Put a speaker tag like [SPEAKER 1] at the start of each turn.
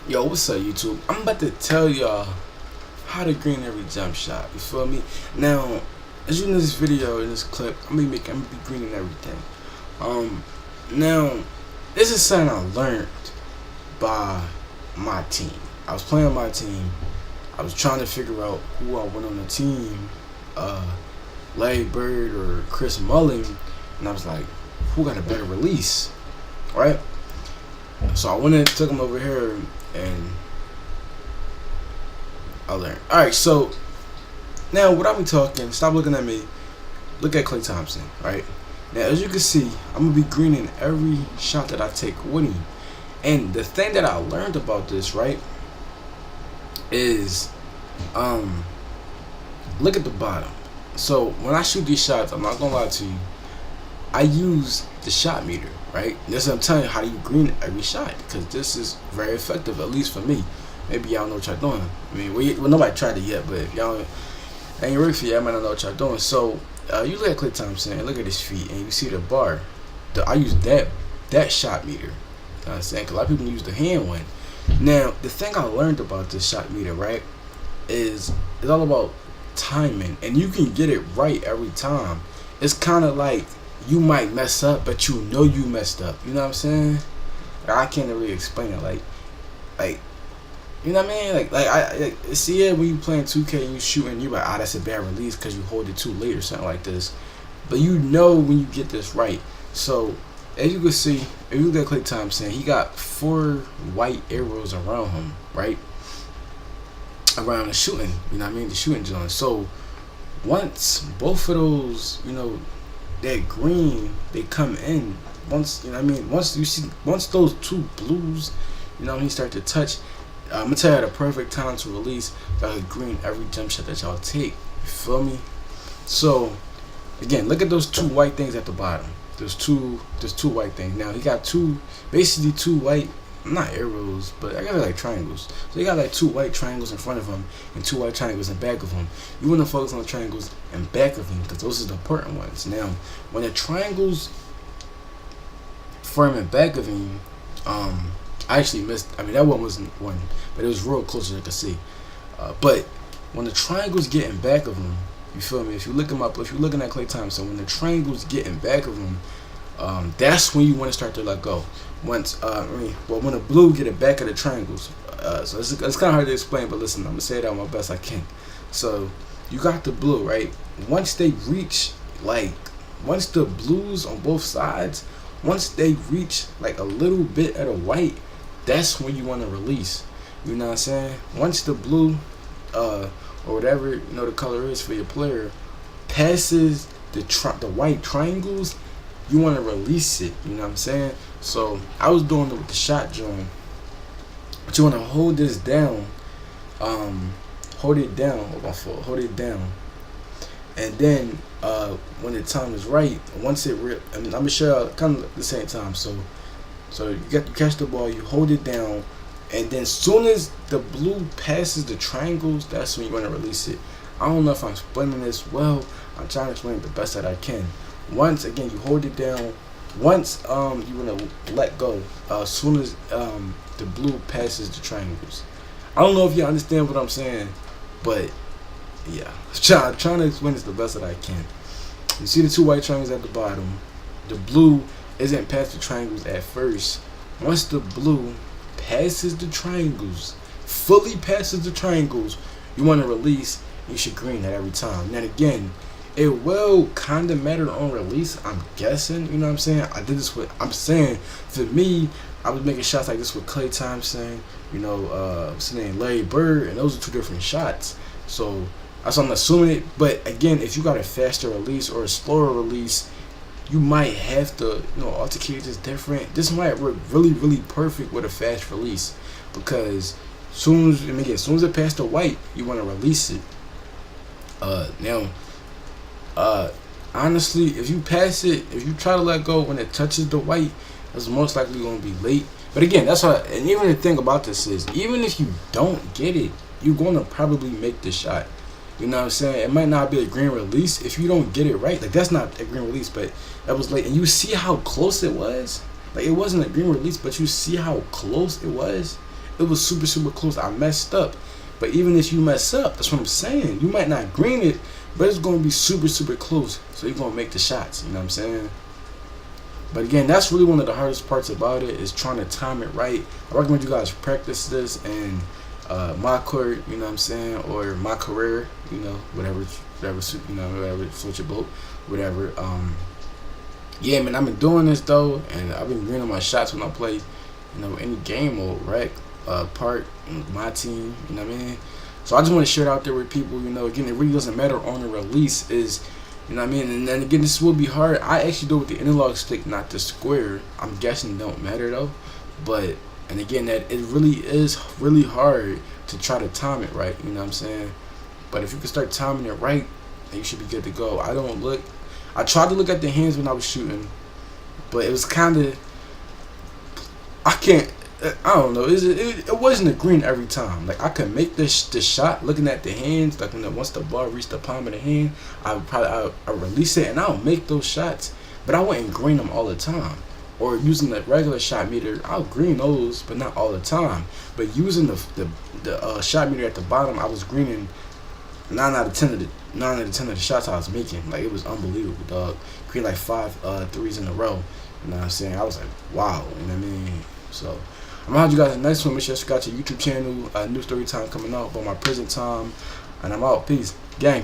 [SPEAKER 1] Yo, what's up, YouTube? I'm about to tell y'all how to green every jump shot. You feel me? Now, as you know, this video in this clip, I'm gonna be greening everything. Now, this is something I learned by my team. I was playing my team. I was trying to figure out who I want on the team, Larry Bird or Chris Mullin, and I was like, who got a better release, right? So I went and took him over here, and I learned. Alright, so now what I'm talking, stop looking at me, look at Klay Thompson, right? Now as you can see, I'm gonna be greening every shot that I take with him. And the thing that I learned about this, right, is look at the bottom. So when I shoot these shots, I'm not gonna lie to you, I use the shot meter, right? This is I'm telling you how you green every shot, because this is very effective, at least for me. Maybe y'all know what y'all doing. I mean, well, nobody tried it yet, but if y'all ain't work for y'all, might not know what y'all doing. So you look at Klay Thompson and look at his feet, and you see the bar. I use that shot meter. You know what I'm saying? Because a lot of people use the hand one. Now, the thing I learned about this shot meter, right, is it's all about timing, and you can get it right every time. It's kind of like you might mess up, but you know you messed up. You know what I'm saying? I can't really explain it. Like, you know what I mean? I see it when you playing 2K and you shooting, you like, that's a bad release because you hold it too late or something like this. But you know when you get this right. So as you can see, if you look at Klay Thompson, he got 4 white arrows around him, right? Around the shooting, you know what I mean? The shooting zone. So once both of those, you know, that green, they come in. Once, you know what I mean? Once those 2 blues, you know, he start to touch, I'm gonna tell you the perfect time to release that green every jump shot that y'all take. You feel me? So again, look at those 2 white things at the bottom. There's two white things. Now he got basically two white, not arrows, but I got like triangles. So he got like 2 white triangles in front of him and 2 white triangles in back of him. You want to focus on the triangles in back of him because those are the important ones. Now, when the triangles form in back of him, I actually missed. I mean, that one wasn't one, but it was real close as I could see. But when the triangles get in back of him, you feel me? If you look him up, if you're looking at Klay Thompson, when the triangles get in back of him, that's when you want to start to let go. When the blue get it back of the triangles, so it's kind of hard to explain, but listen, I'm gonna say it out my best I can. So you got the blue, right? Once they reach, once the blues on both sides, once they reach like a little bit of the white, that's when you want to release. You know what I'm saying? Once the blue, or whatever, you know, the color is for your player, passes the white triangles, you want to release it. You know what I'm saying? So I was doing it with the shot drone, but you want to hold this down, hold it down, hold it down, and then when the time is right, once it I'm gonna show you kind of at the same time. So you catch the ball, you hold it down, and then soon as the blue passes the triangles, that's when you want to release it. I don't know if I'm explaining this well. I'm trying to explain it the best that I can. Once again, you hold it down. Once you want to let go, as soon as the blue passes the triangles. I don't know if you understand what I'm saying, but yeah, I'm trying to explain this the best that I can. You see the 2 white triangles at the bottom. The blue isn't past the triangles at first. Once the blue passes the triangles, fully passes the triangles, you want to release. You should green that every time. Now again, it will kind of matter on release, I'm guessing. You know what I'm saying? I did this with, I'm saying, for me, I was making shots like this with Klay Thompson, you know, what's his name, Larry Bird, and those are 2 different shots. So that's what I'm assuming it. But again, if you got a faster release or a slower release, you might have to, you know, altercate this different. This might work really, really perfect with a fast release, because as soon as it passes the white, you want to release it. Honestly, if you pass it, if you try to let go when it touches the white, it's most likely going to be late. But again, that's why. And even the thing about this is, even if you don't get it, you're going to probably make the shot. You know what I'm saying? It might not be a green release if you don't get it right. Like, that's not a green release, but that was late. And you see how close it was? Like, it wasn't a green release, but you see how close it was? it was super, super close. I messed up. But even if you mess up, that's what I'm saying. You might not green it, but it's going to be super, super close. So you're going to make the shots. You know what I'm saying? But again, that's really one of the hardest parts about it, is trying to time it right. I recommend you guys practice this in my court, you know what I'm saying, or my career, you know, whatever, you know, whatever, switch your boat, whatever. Yeah, man, I've been doing this though, and I've been greening my shots when I play, you know, any game mode, right? Park, my team, you know what I mean? So I just want to share it out there with people, you know. Again, it really doesn't matter on the release, is, you know what I mean? And then again, this will be hard. I actually do it with the analog stick, not the square. I'm guessing it don't matter though. But, and again, that it really is really hard to try to time it right, you know what I'm saying? But if you can start timing it right, then you should be good to go. I tried to look at the hands when I was shooting, but it was kind of, I don't know. It wasn't a green every time. Like, I could make the shot looking at the hands. Like, once the ball reached the palm of the hand, I release it and I'll make those shots. But I wouldn't green them all the time. Or using the regular shot meter, I'll green those, but not all the time. But using the shot meter at the bottom, I was greening 9 out of 10 of the shots I was making. Like, it was unbelievable, dog. Create like 5 threes in a row. You know what I'm saying? I was like, wow. You know what I mean? So I'm gonna have you guys in the next one. Make sure you subscribe to your YouTube channel. New story time coming out about my prison time. And I'm out. Peace. Gang.